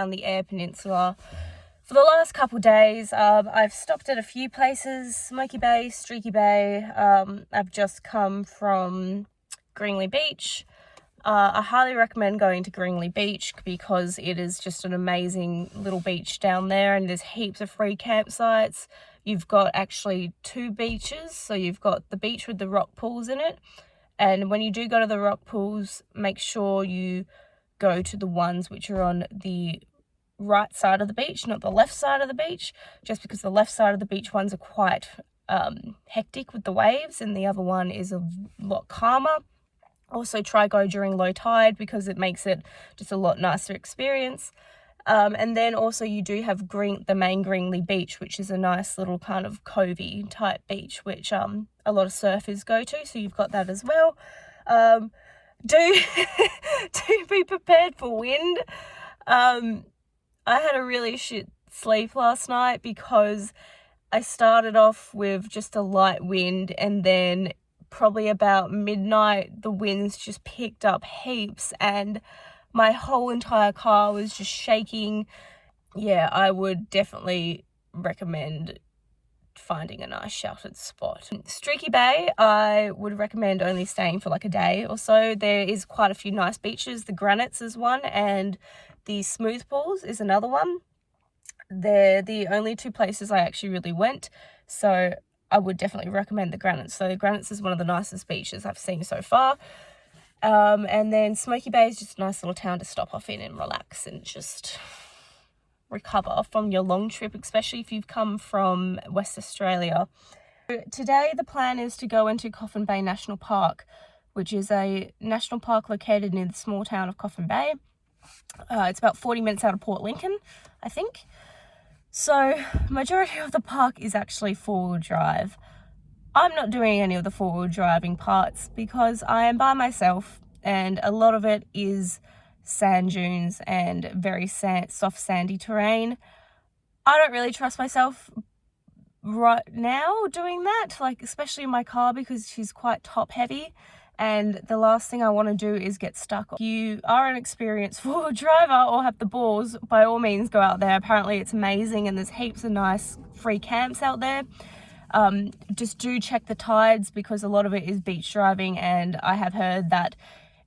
around the Eyre Peninsula for the last couple days. I've stopped at a few places: Smoky Bay, Streaky Bay. I've just come from Gringley Beach. I highly recommend going to Gringley Beach because it is just an amazing little beach down there, and there's heaps of free campsites. You've got actually 2 beaches, so you've got the beach with the rock pools in it, and when you do go to the rock pools, make sure you go to the ones which are on the right side of the beach, not the left side of the beach, just because the left side of the beach ones are quite hectic with the waves, and the other one is a lot calmer. Also try go during low tide because it makes it just a lot nicer experience. And then also you do have the main Gringley Beach, which is a nice little kind of covey type beach, which a lot of surfers go to, so you've got that as well. Do be prepared for wind. I had a really shit sleep last night because I started off with just a light wind, and then probably about midnight the winds just picked up heaps and my whole entire car was just shaking. Yeah, I would definitely recommend finding a nice sheltered spot. Streaky Bay, I would recommend only staying for like a day or so. There is quite a few nice beaches. The Granites is one, and the Smooth Pools is another one. They're the only 2 places I actually really went, so I would definitely recommend the Granites. So the Granites is one of the nicest beaches I've seen so far. And then Smoky Bay is just a nice little town to stop off in and relax and just recover from your long trip, especially if you've come from West Australia. Today the plan is to go into Coffin Bay National Park, which is a national park located near the small town of Coffin Bay. It's about 40 minutes out of Port Lincoln, I think. So majority of the park is actually 4-wheel drive. I'm not doing any of the 4-wheel driving parts because I am by myself, and a lot of it is sand dunes and very soft sandy terrain. I don't really trust myself right now doing that, like especially in my car, because she's quite top heavy, and the last thing I want to do is get stuck. If you are an experienced 4-wheel driver or have the balls, by all means go out there. Apparently it's amazing and there's heaps of nice free camps out there. Just do check the tides because a lot of it is beach driving, and I have heard that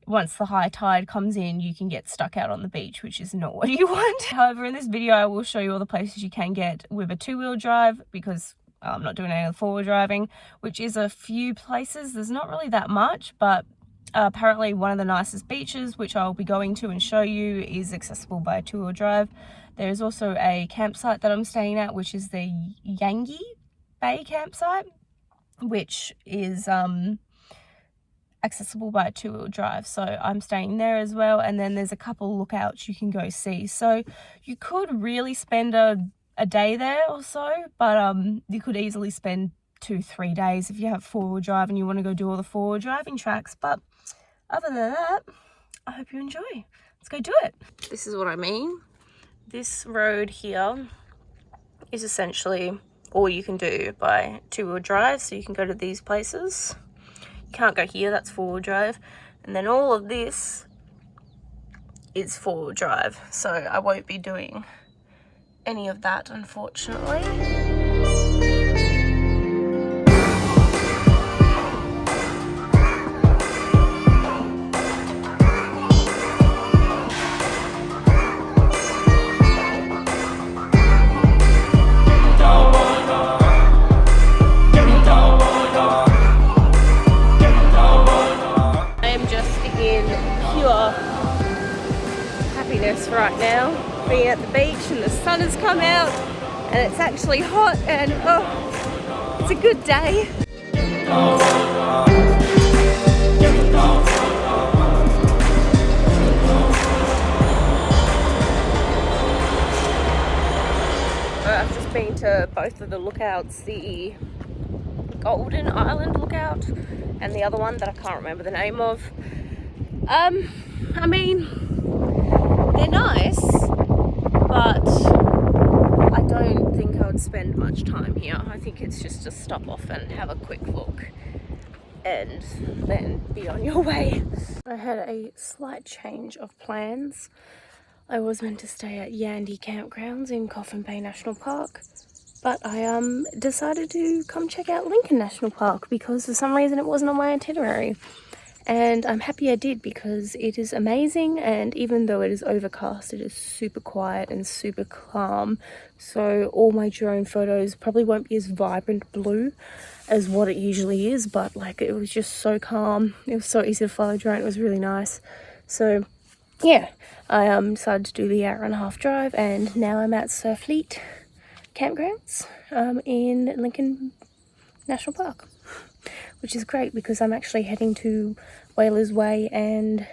once the high tide comes in you can get stuck out on the beach, which is not what you want. However, in this video I will show you all the places you can get with a 2-wheel drive, because I'm not doing any of the 4-wheel driving, which is a few places. There's not really that much, but apparently one of the nicest beaches, which I'll be going to and show you, is accessible by a 2-wheel drive. There is also a campsite that I'm staying at, which is the Yangi Bay campsite, which is accessible by a 2-wheel drive, so I'm staying there as well. And then there's a couple lookouts you can go see, so you could really spend a day there or so, but you could easily spend 2-3 days if you have 4-wheel drive and you want to go do all the 4-wheel driving tracks. But other than that, I hope you enjoy. Let's go do it. This is what I mean. This road here is essentially all you can do by 2-wheel drive, so you can go to these places. You can't go here, that's 4-wheel drive, and then all of this is 4-wheel drive, so I won't be doing any of that, unfortunately. I am just in pure happiness right now, being at the beach, and the sun has come out and it's actually hot, and oh, it's a good day. I've just been to both of the lookouts, the Golden Island lookout and the other one that I can't remember the name of. I mean, they're nice, but I don't think I would spend much time here. I think it's just to stop off and have a quick look and then be on your way. I had a slight change of plans. I was meant to stay at Yandy Campgrounds in Coffin Bay National Park, but I decided to come check out Lincoln National Park because for some reason it wasn't on my itinerary. And I'm happy I did because it is amazing, and even though it is overcast, it is super quiet and super calm. So all my drone photos probably won't be as vibrant blue as what it usually is, but like it was just so calm. It was so easy to follow drone. It was really nice. So yeah, I decided to do the 1.5-hour drive, and now I'm at Surfleet Campgrounds in Lincoln National Park, which is great because I'm actually heading to Whalers Way and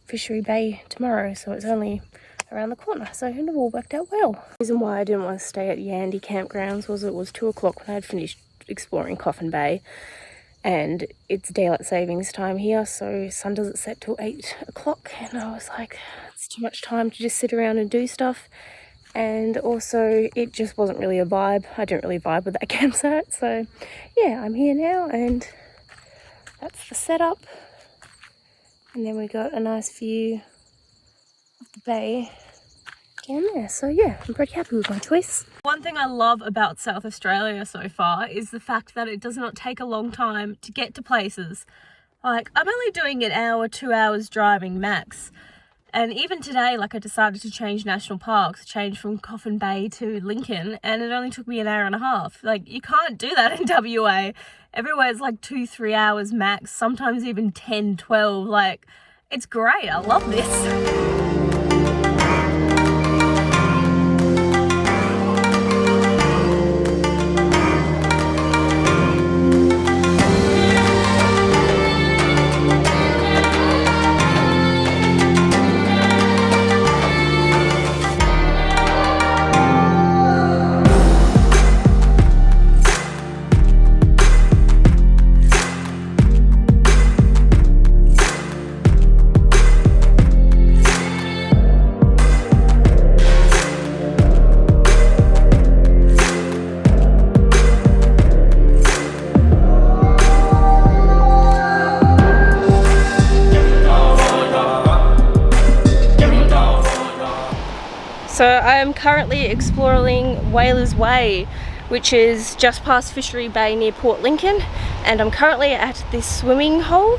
Fishery Bay tomorrow, so it's only around the corner, so it all worked out well. The reason why I didn't want to stay at Yandy Campgrounds was it was 2 o'clock when I had finished exploring Coffin Bay, and it's daylight savings time here, so sun doesn't set till 8 o'clock, and I was like, it's too much time to just sit around and do stuff. And also it just wasn't really a vibe. I didn't really vibe with that campsite, so yeah, I'm here now, and that's the setup. And then we got a nice view of the bay down there, so yeah, I'm pretty happy with my choice. One thing I love about South Australia so far is the fact that it does not take a long time to get to places. Like, I'm only doing an hour, 2 hours driving max. And even today, like, I decided to change national parks, change from Coffin Bay to Lincoln, and it only took me an 1.5 hours. Like, you can't do that in WA. Everywhere it's like 2-3 hours max, sometimes even 10-12. Like, it's great. I love this. So I am currently exploring Whalers Way, which is just past Fishery Bay near Port Lincoln, and I'm currently at this swimming hole,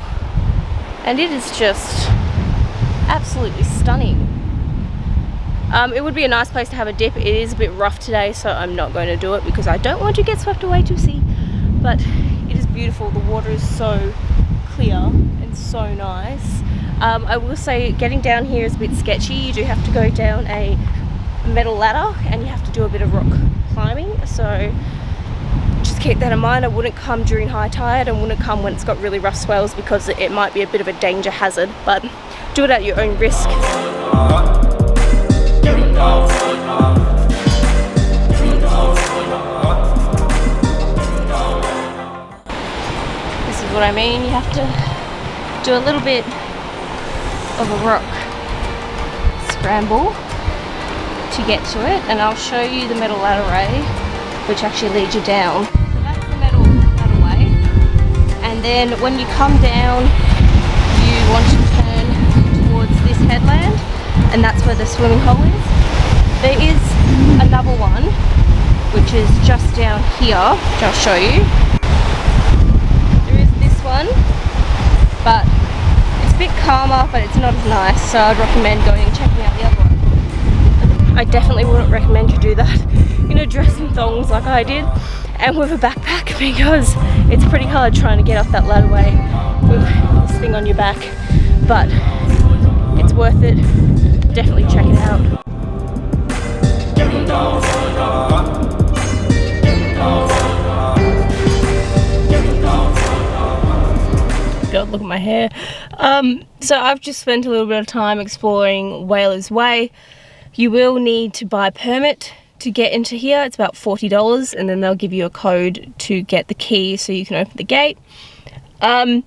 and it is just absolutely stunning. It would be a nice place to have a dip. It is a bit rough today, so I'm not going to do it because I don't want to get swept away to sea, but it is beautiful. The water is so clear and so nice. I will say getting down here is a bit sketchy. You do have to go down a metal ladder and you have to do a bit of rock climbing, so just keep that in mind. I wouldn't come during high tide and wouldn't come when it's got really rough swells because it might be a bit of a danger hazard, but do it at your own risk. This is what I mean. You have to do a little bit of a rock scramble to get to it, and I'll show you the metal ladder way, which actually leads you down. So that's the metal ladder way, and then when you come down, you want to turn towards this headland, and that's where the swimming hole is. There is another one, which is just down here, which I'll show you. There is this one, but it's a bit calmer, but it's not as nice, so I'd recommend going and checking out the other one. I definitely wouldn't recommend you do that in a dress and thongs like I did, and with a backpack, because it's pretty hard trying to get up that ladderway with this thing on your back, but it's worth it. Definitely check it out. God, look at my hair. So I've just spent a little bit of time exploring Whalers Way. You will need to buy a permit to get into here. It's about $40, and then they'll give you a code to get the key so you can open the gate. It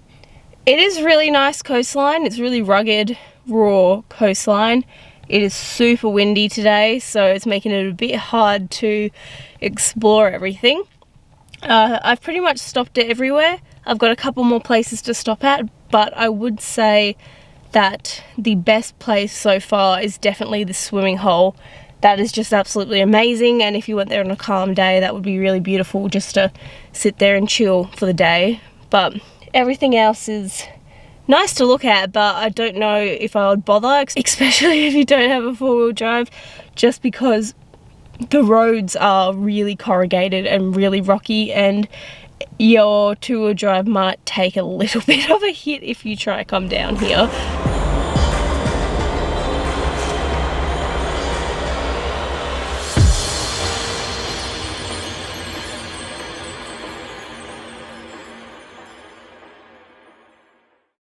is really nice coastline. It's really rugged, raw coastline. It is super windy today, so it's making it a bit hard to explore everything. I've pretty much stopped it everywhere. I've got a couple more places to stop at, but I would say that the best place so far is definitely the swimming hole. That is just absolutely amazing, and if you went there on a calm day, that would be really beautiful just to sit there and chill for the day. But everything else is nice to look at, but I don't know if I would bother, especially if you don't have a four-wheel drive, just because the roads are really corrugated and really rocky, and your two-wheel drive might take a little bit of a hit if you try to come down here.